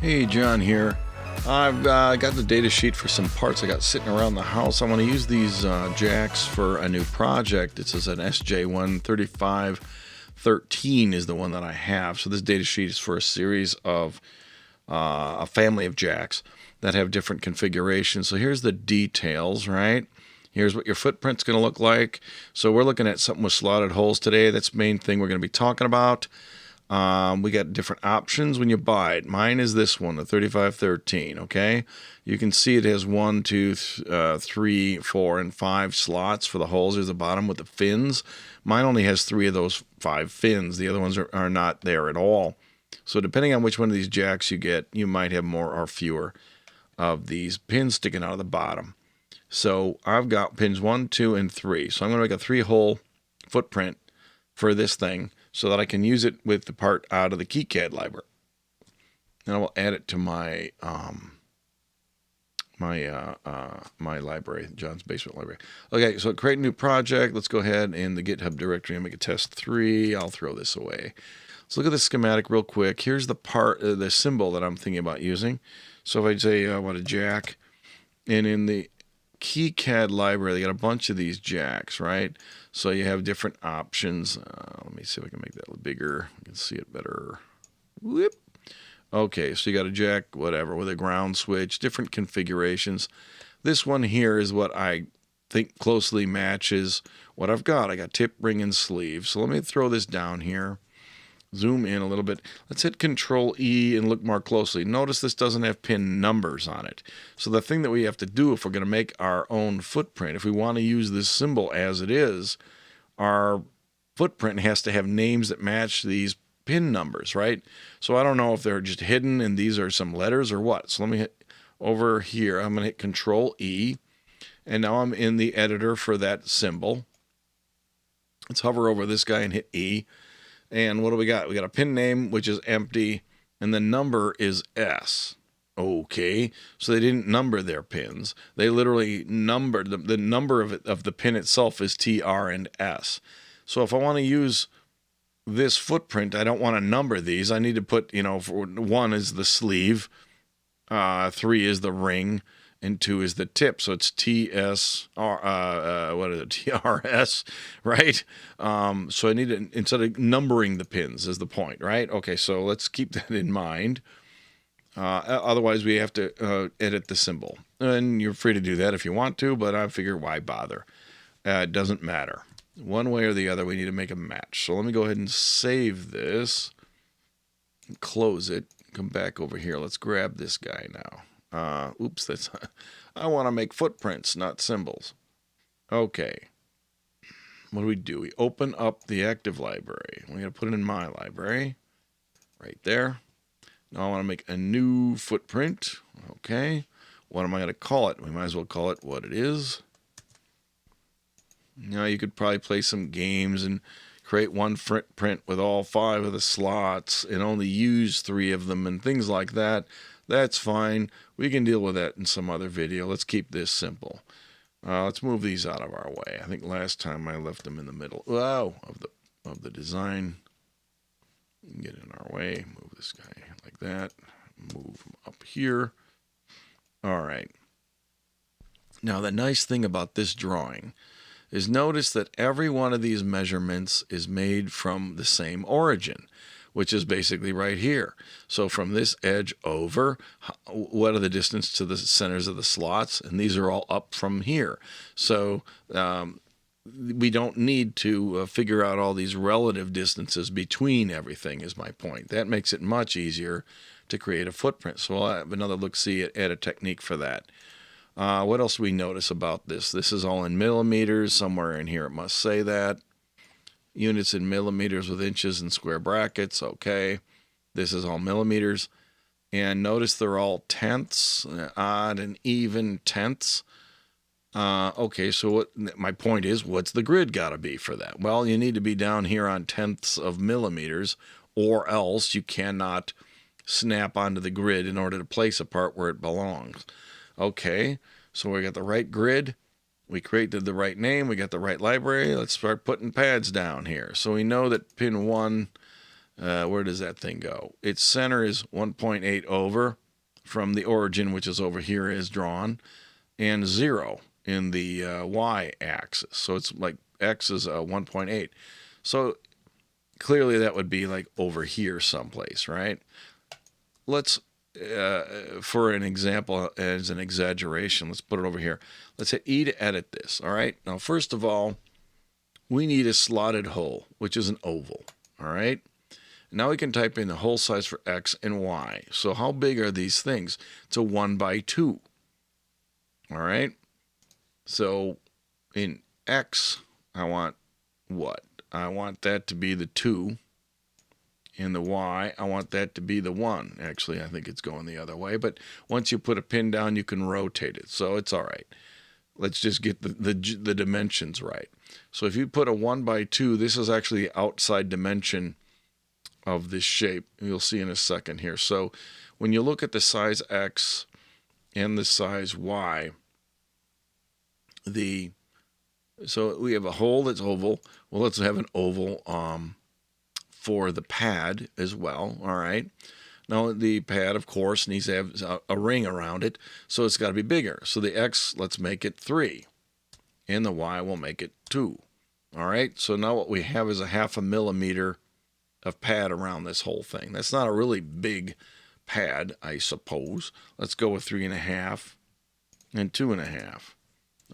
Hey, John here. I've got the data sheet for some parts I got sitting around the house. I want to use these jacks for a new project. It says an SJ13513 is the one that I have. So this data sheet is for a series of a family of jacks that have different configurations. So here's the details, right? Here's what your footprint's going to look like. So we're looking at something with slotted holes today. That's the main thing we're going to be talking about. We got different options when you buy it. Mine is this one, the 3513. Okay, you can see it has 1, 2, 3, 4, and 5 slots for the holes. There's the bottom with the fins. Mine only has 3 of those 5 fins. The other ones are not there at all. So depending on which one of these jacks you get, you might have more or fewer of these pins sticking out of the bottom. So I've got pins 1, 2, and 3. So I'm going to make a 3-hole footprint for this thing, so that I can use it with the part out of the KiCad library. And I will add it to my my library, John's Basement Library. Okay, so create a new project. Let's go ahead in the GitHub directory and make a test 3. I'll throw this away. Let's look at the schematic real quick. Here's the part, the symbol that I'm thinking about using. So if I say I want a jack, and in the KiCad library, they got a bunch of these jacks, right? So you have different options. Let me see if I can make that a little bigger. You can see it better. Whoop. Okay, so you got a jack, whatever, with a ground switch, different configurations. This one here is what I think closely matches what I've got. I got tip, ring, and sleeve. So let me throw this down here. Zoom in a little bit. Let's hit Control E and look more closely. Notice this doesn't have pin numbers on it. So the thing that we have to do if we're going to make our own footprint, if we want to use this symbol as it is, our footprint has to have names that match these pin numbers, right? So I don't know if they're just hidden and these are some letters or what. So let me hit over here. I'm going to hit Control E. And now I'm in the editor for that symbol. Let's hover over this guy and hit E. And what do we got? We got a pin name, which is empty, and the number is S. Okay, so they didn't number their pins. They literally numbered the number of the pin itself is T, R, and S. So if I want to use this footprint, I don't want to number these. I need to put, for 1 is the sleeve, 3 is the ring, and 2 is the tip. So it's TS, what is it, TRS, right? So I need to, instead of numbering the pins is the point, right? Okay, so let's keep that in mind. Otherwise, we have to edit the symbol. And you're free to do that if you want to, but I figure why bother? It doesn't matter. One way or the other, we need to make a match. So let me go ahead and save this, and close it, come back over here. Let's grab this guy now. Oops, that's I want to make footprints, not symbols. Okay. What do? We open up the active library. We're going to put it in my library. Right there. Now I want to make a new footprint. Okay. What am I going to call it? We might as well call it what it is. Now you could probably play some games and create one footprint with all 5 of the slots and only use 3 of them and things like that. That's fine. We can deal with that in some other video. Let's keep this simple. Let's move these out of our way. I think last time I left them in the middle of the design. Get in our way. Move this guy like that. Move him up here. All right. Now the nice thing about this drawing is notice that every one of these measurements is made from the same origin, which is basically right here. So from this edge over, what are the distance to the centers of the slots? And these are all up from here. So we don't need to figure out all these relative distances between everything is my point. That makes it much easier to create a footprint. So I'll have another look-see at a technique for that. What else do we notice about this? This is all in millimeters. Somewhere in here it must say that. Units in millimeters with inches and square brackets. Okay. This is all millimeters. And notice they're all tenths, odd and even tenths. Okay, so what my point is, what's the grid got to be for that? Well, you need to be down here on tenths of millimeters, or else you cannot snap onto the grid in order to place a part where it belongs. Okay, so we got the right grid. We created the right name. We got the right library. Let's start putting pads down here. So we know that pin 1 Where does that thing go? Its center is 1.8 over from the origin, which is over here as drawn, and 0 in the y-axis. So it's like x is 1.8. So clearly that would be like over here someplace, right? Let's, for an example, as an exaggeration, let's put it over here. Let's hit E to edit this, all right? Now, first of all, we need a slotted hole, which is an oval, all right? Now we can type in the hole size for X and Y. So how big are these things? It's a 1 by 2, all right? So in X, I want what? I want that to be the 2. In the Y, I want that to be the 1. Actually, I think it's going the other way. But once you put a pin down, you can rotate it. So it's all right. Let's just get the dimensions right. So if you put a 1 by 2, this is actually the outside dimension of this shape. You'll see in a second here. So when you look at the size X and the size Y, so we have a hole that's oval. Well, let's have an oval for the pad as well, all right? Now, the pad, of course, needs to have a ring around it, so it's got to be bigger. So the X, let's make it 3, and the Y will make it 2, all right? So now what we have is a 0.5 millimeter of pad around this whole thing. That's not a really big pad, I suppose. Let's go with 3.5 and 2.5.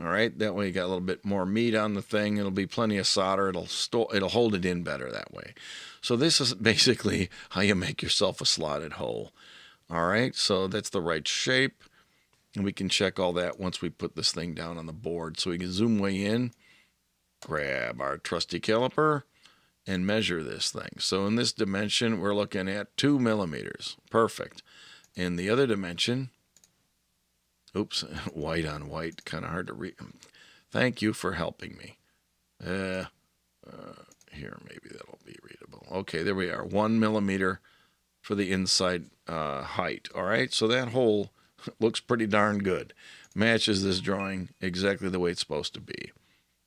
All right, that way you got a little bit more meat on the thing. It'll be plenty of solder. It'll hold it in better that way. So this is basically how you make yourself a slotted hole. All right, so that's the right shape. And we can check all that once we put this thing down on the board. So we can zoom way in, grab our trusty caliper, and measure this thing. So in this dimension, we're looking at 2 millimeters. Perfect. In the other dimension, oops, white on white, kind of hard to read. Thank you for helping me. Here, maybe that'll be readable. Okay, there we are. 1 millimeter for the inside height. All right, so that hole looks pretty darn good. Matches this drawing exactly the way it's supposed to be.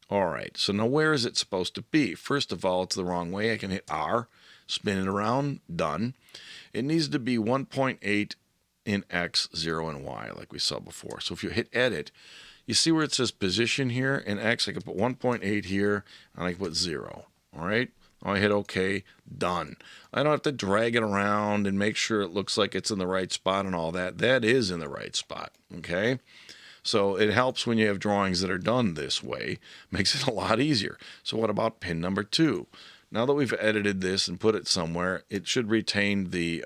All right, so now where is it supposed to be? First of all, it's the wrong way. I can hit R, spin it around, done. It needs to be 1.8 in X, 0, and Y, like we saw before. So if you hit edit, you see where it says position here. In X, I can put 1.8 here, and I can put 0. All right? I hit OK, done. I don't have to drag it around and make sure it looks like it's in the right spot and all that. That is in the right spot, okay? So it helps when you have drawings that are done this way. Makes it a lot easier. So what about pin number 2? Now that we've edited this and put it somewhere, it should retain the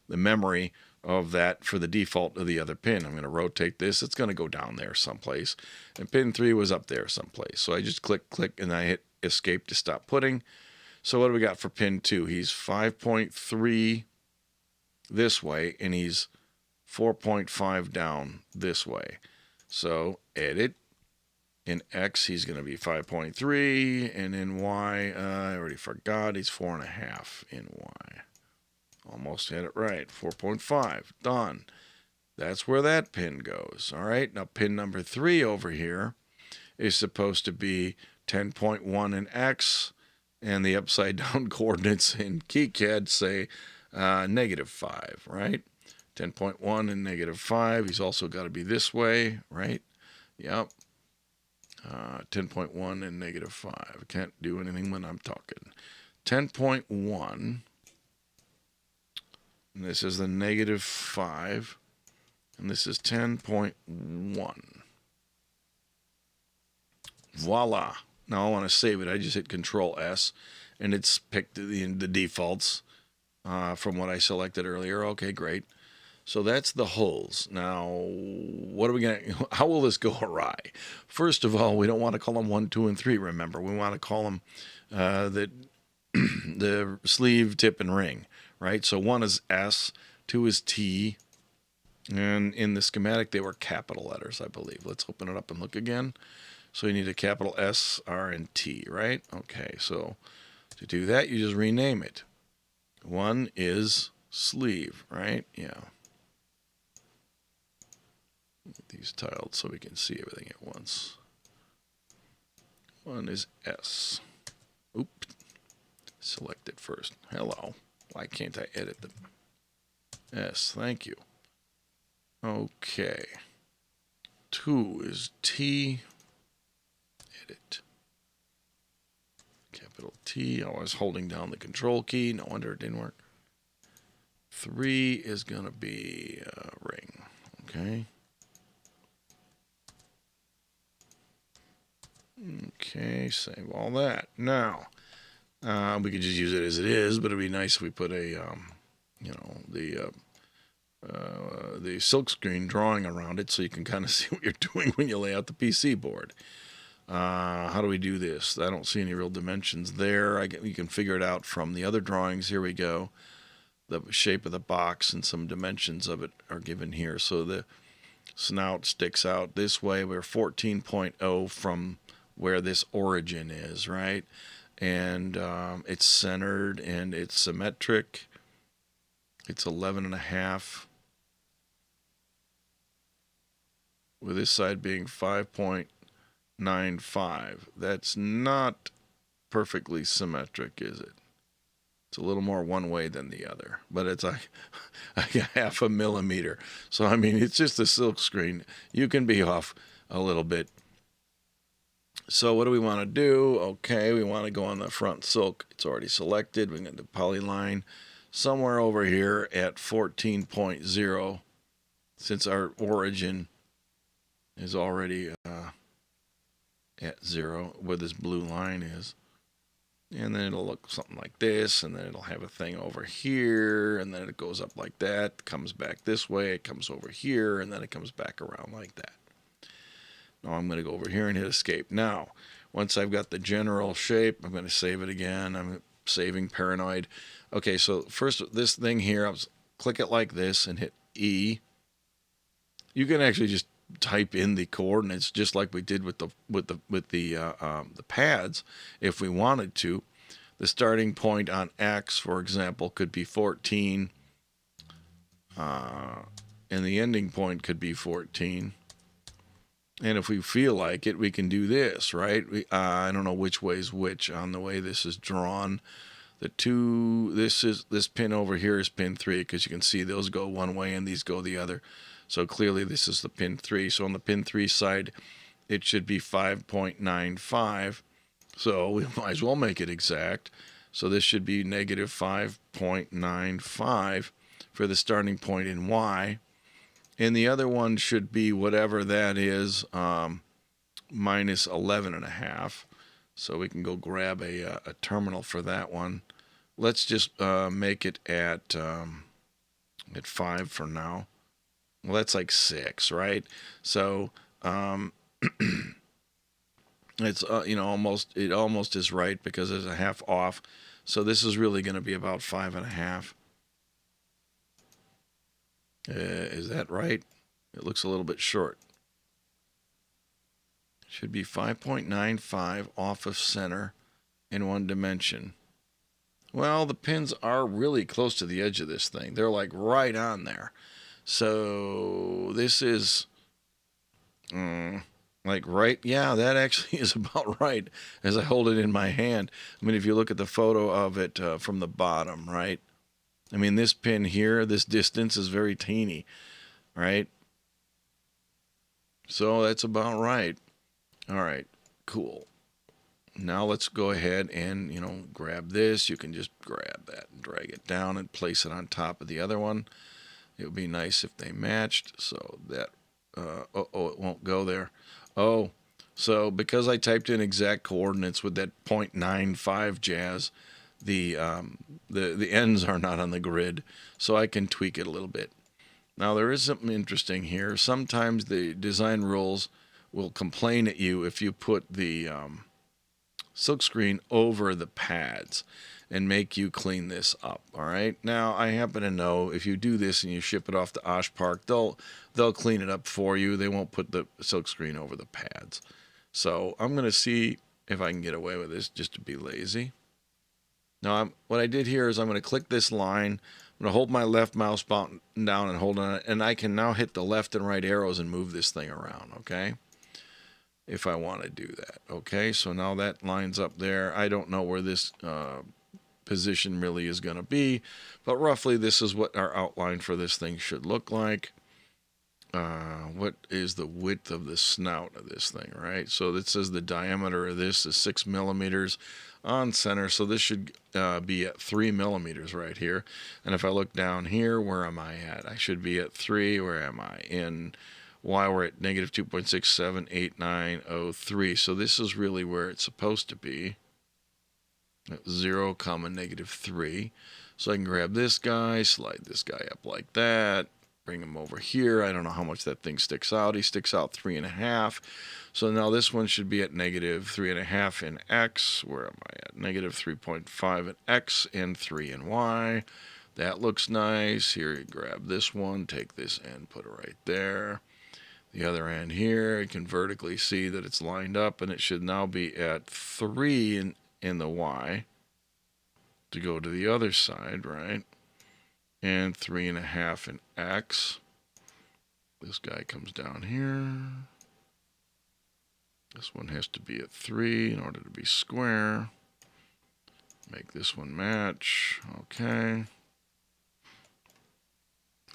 memory of that for the default of the other pin. I'm going to rotate this. It's going to go down there someplace. And pin 3 was up there someplace. So I just click, and I hit escape to stop putting. So what do we got for pin 2? He's 5.3 this way, and he's 4.5 down this way. So edit. In X, he's going to be 5.3, and in Y, I already forgot, he's 4.5 in Y. Almost had it right. 4.5. Done. That's where that pin goes. All right. Now, pin number 3 over here is supposed to be 10.1 in X, and the upside down coordinates in KiCad say -5, right? 10.1 and -5. He's also got to be this way, right? Yep. 10.1 and -5. I can't do anything when I'm talking. 10.1. And this is the -5. And this is 10.1. Voila. Now I want to save it. I just hit Control S, and it's picked the defaults from what I selected earlier. Okay, great. So that's the holes. Now, what are we going to, how will this go awry? First of all, we don't want to call them 1, 2, and 3, remember. We want to call them the sleeve, tip, and ring, right? So 1 is S, 2 is T, and in the schematic, they were capital letters, I believe. Let's open it up and look again. So you need a capital S, R, and T, right? Okay, so to do that, you just rename it. 1 is sleeve, right? Yeah. Get these tiled so we can see everything at once. 1 is S. Oops. Select it first. Hello. Why can't I edit them? Yes, thank you. Okay. 2 is T. Edit. Capital T. I was holding down the control key. No wonder it didn't work. 3 is going to be ring. Okay. Okay, save all that. Now, we could just use it as it is, but it'd be nice if we put a, the silkscreen drawing around it so you can kind of see what you're doing when you lay out the PC board. How do we do this? I don't see any real dimensions there. You can figure it out from the other drawings. Here we go. The shape of the box and some dimensions of it are given here. So the snout sticks out this way. We're 14.0 from where this origin is, right? And it's centered and it's symmetric. It's 11.5. With this side being 5.95. That's not perfectly symmetric, is it? It's a little more one way than the other, but it's like half a millimeter. So, I mean, it's just a silk screen. You can be off a little bit. So what do we want to do? Okay, we want to go on the front silk. It's already selected. We're going to polyline somewhere over here at 14.0 since our origin is already at 0 where this blue line is. And then it'll look something like this, and then it'll have a thing over here, and then it goes up like that, comes back this way, it comes over here, and then it comes back around like that. Now I'm going to go over here and hit escape. Now, once I've got the general shape, I'm going to save it again. I'm saving Paranoid. Okay, so first this thing here, I'll click it like this and hit E. You can actually just type in the coordinates just like we did with the pads if we wanted to. The starting point on X, for example, could be 14, and the ending point could be 14. And if we feel like it, we can do this, right? I don't know which way is which on the way this is drawn. This pin over here is pin 3 because you can see those go one way and these go the other. So clearly this is the pin 3. So on the pin 3 side, it should be 5.95. So we might as well make it exact. So this should be negative 5.95 for the starting point in Y. And the other one should be whatever that is, minus 11.5. So we can go grab a terminal for that one. Let's just make it at 5 for now. Well, that's like 6, right? So it's it almost is right because there's a half off. So this is really going to be about 5.5. Is that right? It looks a little bit short. Should be 5.95 off of center in one dimension. Well, the pins are really close to the edge of this thing. They're like right on there. So this is like right. Yeah, that actually is about right as I hold it in my hand. I mean, if you look at the photo of it from the bottom, right? I mean, this pin here, this distance is very teeny, right? So that's about right. All right, cool. Now let's go ahead and, grab this. You can just grab that and drag it down and place it on top of the other one. It would be nice if they matched, so that, it won't go there. Oh, so because I typed in exact coordinates with that 0.95 jazz, the ends are not on the grid, so I can tweak it a little bit. Now there is something interesting here. Sometimes the design rules will complain at you if you put the silkscreen over the pads and make you clean this up. All right. Now I happen to know if you do this and you ship it off to Osh Park, they'll clean it up for you. They won't put the silkscreen over the pads. So I'm going to see if I can get away with this just to be lazy. Now what I did here is I'm going to click this line. I'm going to hold my left mouse button down and hold on it, and I can now hit the left and right arrows and move this thing around. Okay. If I want to do that. Okay, so now that lines up there. I don't know where this position really is going to be. But roughly this is what our outline for this thing should look like. What is the width of the snout of this thing, right? So it says the diameter of this is 6 millimeters on center, so this should be at 3 millimeters right here. And if I look down here, where am I at? I should be at 3. Where am I? In Y, we're at negative 2.678903. So this is really where it's supposed to be. 0, negative 3. So I can grab this guy, slide this guy up like that, bring him over here. I don't know how much that thing sticks out. He sticks out 3.5. So now this one should be at negative 3.5 in X. Where am I at? Negative 3.5 in X and 3 in Y. That looks nice. Here, you grab this one, take this end, put it right there. The other end here, you can vertically see that it's lined up, and it should now be at 3 in the Y to go to the other side, right? And 3.5 in X. This guy comes down here. This one has to be at 3 in order to be square. Make this one match. Okay.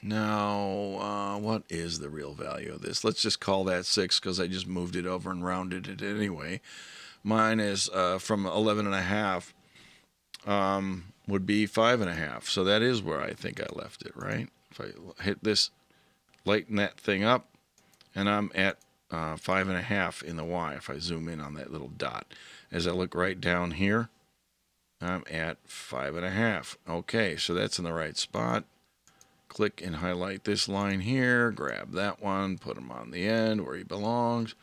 Now, what is the real value of this? Let's just call that 6 because I just moved it over and rounded it anyway. Mine is from 11.5. Would be 5.5. So that is where I think I left it, right? If I hit this, lighten that thing up, and I'm at 5.5 in the Y. If I zoom in on that little dot, as I look right down here, I'm at 5.5. Okay, so that's in the right spot. Click and highlight this line here. Grab that one, put him on the end where he belongs.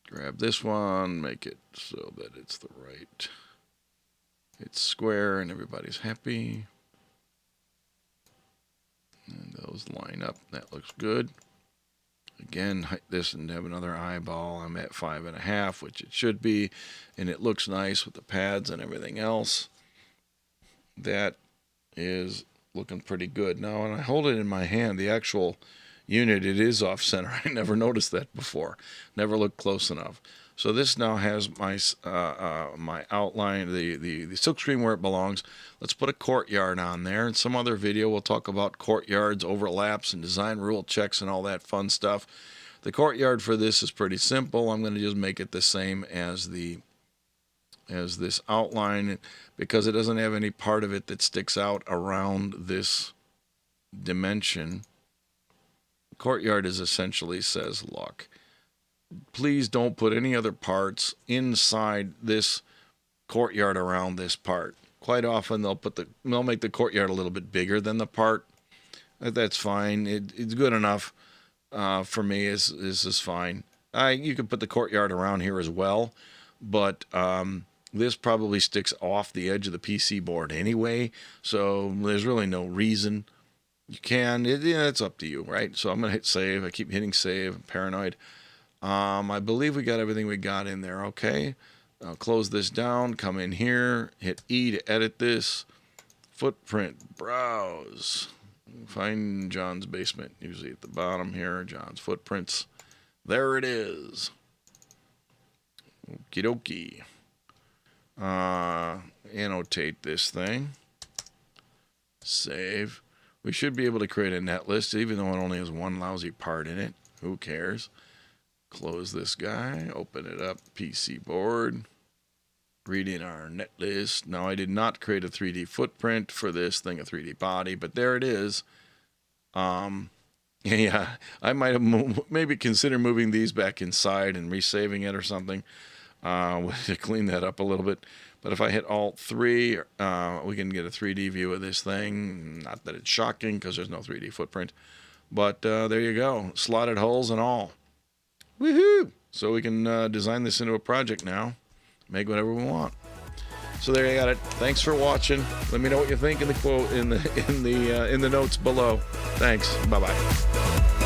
Grab this one, make it so that it's the right. It's square and everybody's happy. And those line up. That looks good. Again, height this and have another eyeball. I'm at 5.5, which it should be. And it looks nice with the pads and everything else. That is looking pretty good. Now, when I hold it in my hand, the actual unit, it is off center. I never noticed that before. Never looked close enough. So this now has my my outline, the silkscreen where it belongs. Let's put a courtyard on there. In some other video, we'll talk about courtyards, overlaps, and design rule checks and all that fun stuff. The courtyard for this is pretty simple. I'm going to just make it the same as this outline because it doesn't have any part of it that sticks out around this dimension. Courtyard is essentially says, look, please don't put any other parts inside this courtyard around this part. Quite often they'll make the courtyard a little bit bigger than the part. That's fine. It's good enough for me. This is fine. You could put the courtyard around here as well, but this probably sticks off the edge of the PC board anyway, so there's really no reason. You can. It's up to you, right? So I'm going to hit save. I keep hitting save. I'm paranoid. I believe we got everything we got in there. Okay. I'll close this down. Come in here. Hit E to edit this. Footprint. Browse. Find John's basement. Usually at the bottom here. John's footprints. There it is. Okie dokie. Annotate this thing. Save. We should be able to create a net list, even though it only has one lousy part in it. Who cares? Close this guy. Open it up. PC board. Read in our net list. Now, I did not create a 3D footprint for this thing, a 3D body, but there it is. Yeah, I might have maybe consider moving these back inside and resaving it or something to clean that up a little bit. But if I hit Alt 3, we can get a 3D view of this thing. Not that it's shocking because there's no 3D footprint. But there you go. Slotted holes and all. Woohoo! So we can design this into a project now. Make whatever we want. So there you got it. Thanks for watching. Let me know what you think in the quote in the notes below. Thanks. Bye-bye.